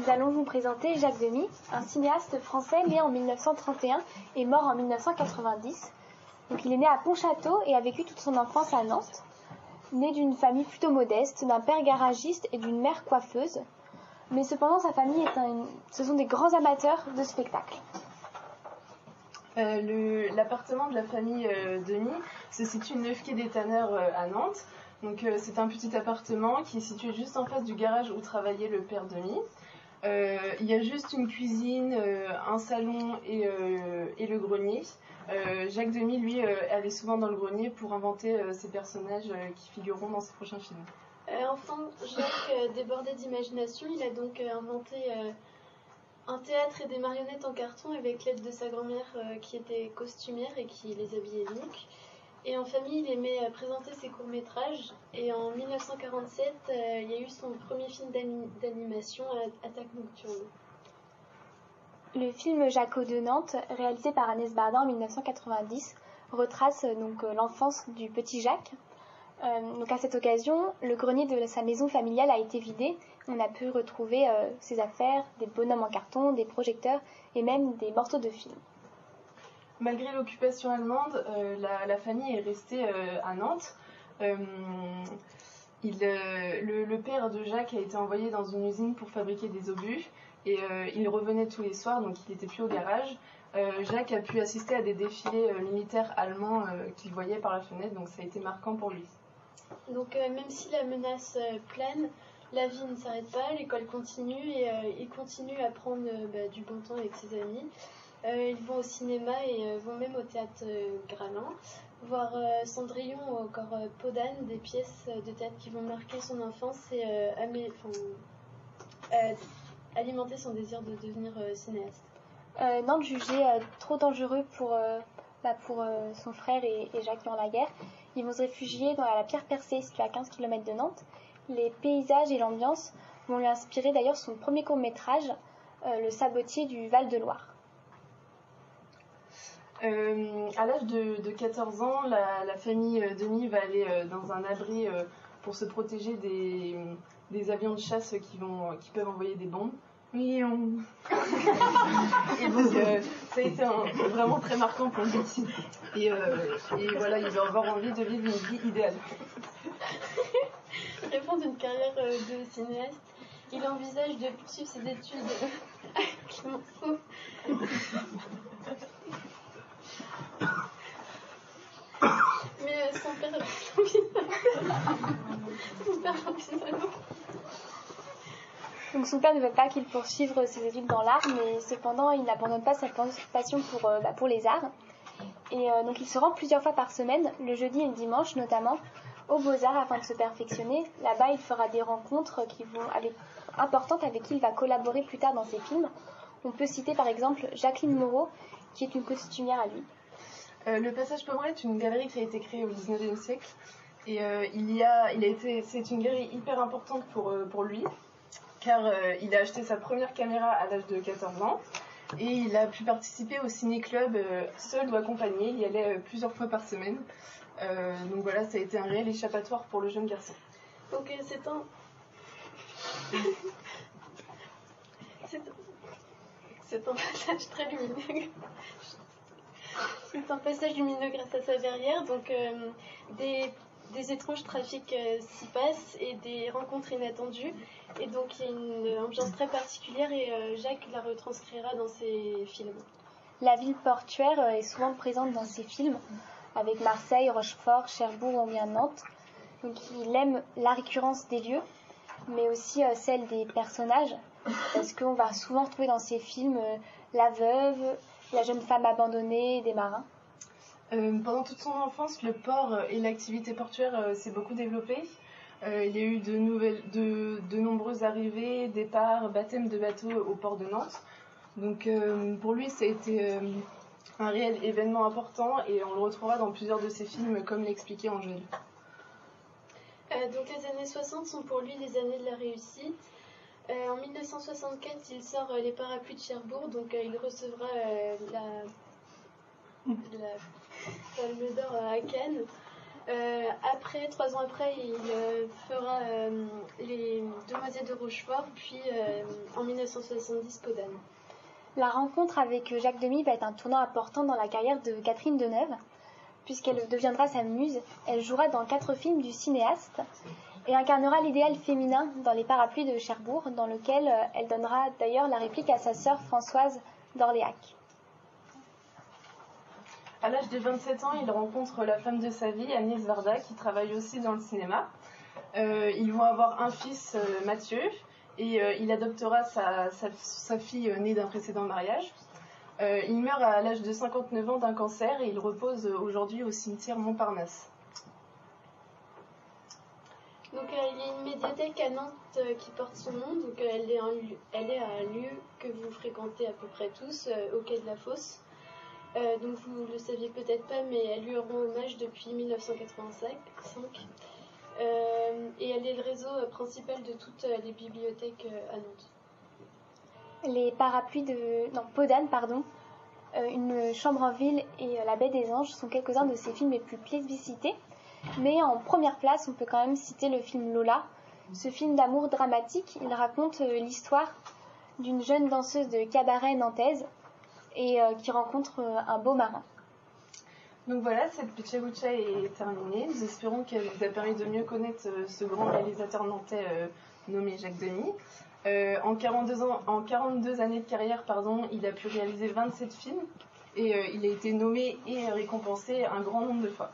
Nous allons vous présenter Jacques Demy, un cinéaste français né en 1931 et mort en 1990. Donc, il est né à Pontchâteau et a vécu toute son enfance à Nantes. Né d'une famille plutôt modeste, d'un père garagiste et d'une mère coiffeuse. Mais cependant, sa famille ce sont des grands amateurs de spectacle. L'appartement de la famille Demy se situe 9 quai des Tanneurs à Nantes. Donc c'est un petit appartement qui est situé juste en face du garage où travaillait le père Demy. Il y a juste une cuisine, un salon et le grenier. Jacques Demy, lui, allait souvent dans le grenier pour inventer ces personnages qui figureront dans ses prochains films. Enfant, Jacques débordait d'imagination. Il a donc inventé un théâtre et des marionnettes en carton avec l'aide de sa grand-mère qui était costumière et qui les habillait donc. Et en famille, il aimait présenter ses courts-métrages. Et en 1947, il y a eu son premier film d'animation, Attaque nocturne. Le film Jaco de Nantes, réalisé par Agnès Bardin en 1990, retrace l'enfance du petit Jacques. Donc à cette occasion, le grenier de sa maison familiale a été vidé. On a pu retrouver ses affaires, des bonhommes en carton, des projecteurs et même des morceaux de film. Malgré l'occupation allemande, la famille est restée à Nantes. Le père de Jacques a été envoyé dans une usine pour fabriquer des obus et il revenait tous les soirs, donc il n'était plus au garage. Jacques a pu assister à des défilés militaires allemands qu'il voyait par la fenêtre, donc ça a été marquant pour lui. Donc même si la menace plane, la vie ne s'arrête pas, l'école continue et il continue à prendre du bon temps avec ses amis. Ils vont au cinéma et vont même au théâtre Graland, voir Cendrillon ou encore Peau d'âne, des pièces de théâtre qui vont marquer son enfance et alimenter son désir de devenir cinéaste. Nantes jugé trop dangereux pour son frère et Jacques durant la guerre. Ils vont se réfugier dans la Pierre Percée, située à 15 km de Nantes. Les paysages et l'ambiance vont lui inspirer d'ailleurs son premier court-métrage, Le Sabotier du Val-de-Loire. À l'âge de 14 ans, la famille Demy va aller dans un abri pour se protéger des avions de chasse qui peuvent envoyer des bombes. Et donc ça a été vraiment très marquant pour lui. Et voilà, il va avoir envie de vivre une vie idéale. Rêvant d'une carrière de cinéaste, il envisage de poursuivre ses études à Clémenceau. Mais son père Donc son père ne veut pas qu'il poursuive ses études dans l'art, mais cependant il n'abandonne pas sa passion pour les arts. Et donc il se rend plusieurs fois par semaine, le jeudi et le dimanche notamment, aux Beaux-Arts afin de se perfectionner. Là-bas il fera des rencontres importantes avec qui il va collaborer plus tard dans ses films. On peut citer par exemple Jacqueline Moreau, qui est une costumière à lui. Le Passage Pommeraye est une galerie qui a été créée au XIXe siècle et c'est une galerie hyper importante pour lui car il a acheté sa première caméra à l'âge de 14 ans et il a pu participer au ciné-club seul ou accompagné. Il y allait plusieurs fois par semaine. Donc voilà, ça a été un réel échappatoire pour le jeune garçon. Donc c'est un passage très lumineux. C'est un passage lumineux grâce à sa verrière, donc des étranges trafics s'y passent et des rencontres inattendues. Et donc il y a une ambiance très particulière et Jacques la retranscrira dans ses films. La ville portuaire est souvent présente dans ses films, avec Marseille, Rochefort, Cherbourg ou bien Nantes. Donc il aime la récurrence des lieux, mais aussi celle des personnages, parce qu'on va souvent retrouver dans ses films la veuve, la jeune femme abandonnée, des marins. Pendant toute son enfance, le port et l'activité portuaire s'est beaucoup développée. Il y a eu de nombreuses arrivées, départs, baptêmes de bateaux au port de Nantes. Donc pour lui, ça a été un réel événement important et on le retrouvera dans plusieurs de ses films, comme l'expliquait Angèle. Donc les années 60 sont pour lui les années de la réussite. En 1964, il sort Les Parapluies de Cherbourg, donc il recevra la Palme d'Or à Cannes. Après, 3 ans après, il fera les Demoiselles de Rochefort, puis en 1970, Podane. La rencontre avec Jacques Demy va être un tournant important dans la carrière de Catherine Deneuve, puisqu'elle deviendra sa muse. Elle jouera dans 4 films du cinéaste et incarnera l'idéal féminin dans Les Parapluies de Cherbourg, dans lequel elle donnera d'ailleurs la réplique à sa sœur Françoise d'Orléac. À l'âge de 27 ans, il rencontre la femme de sa vie, Agnès Varda, qui travaille aussi dans le cinéma. Ils vont avoir un fils, Mathieu, et il adoptera sa fille née d'un précédent mariage. Il meurt à l'âge de 59 ans d'un cancer et il repose aujourd'hui au cimetière Montparnasse. Donc il y a une médiathèque à Nantes qui porte son nom. Donc elle est à un lieu que vous fréquentez à peu près tous, au quai de la Fosse. Donc vous le saviez peut-être pas, mais elle lui rend hommage depuis 1985. Et elle est le réseau principal de toutes les bibliothèques à Nantes. Les Parapluies de Podane, Une chambre en ville et La Baie des Anges sont quelques-uns de ses films les plus plébiscités. Mais en première place, on peut quand même citer le film Lola. Ce film d'amour dramatique, il raconte l'histoire d'une jeune danseuse de cabaret nantaise et qui rencontre un beau marin. Donc voilà, cette Pichaoucha est terminée. Nous espérons qu'elle vous a permis de mieux connaître ce grand réalisateur nantais nommé Jacques Demy. En 42 années de carrière, il a pu réaliser 27 films et il a été nommé et récompensé un grand nombre de fois.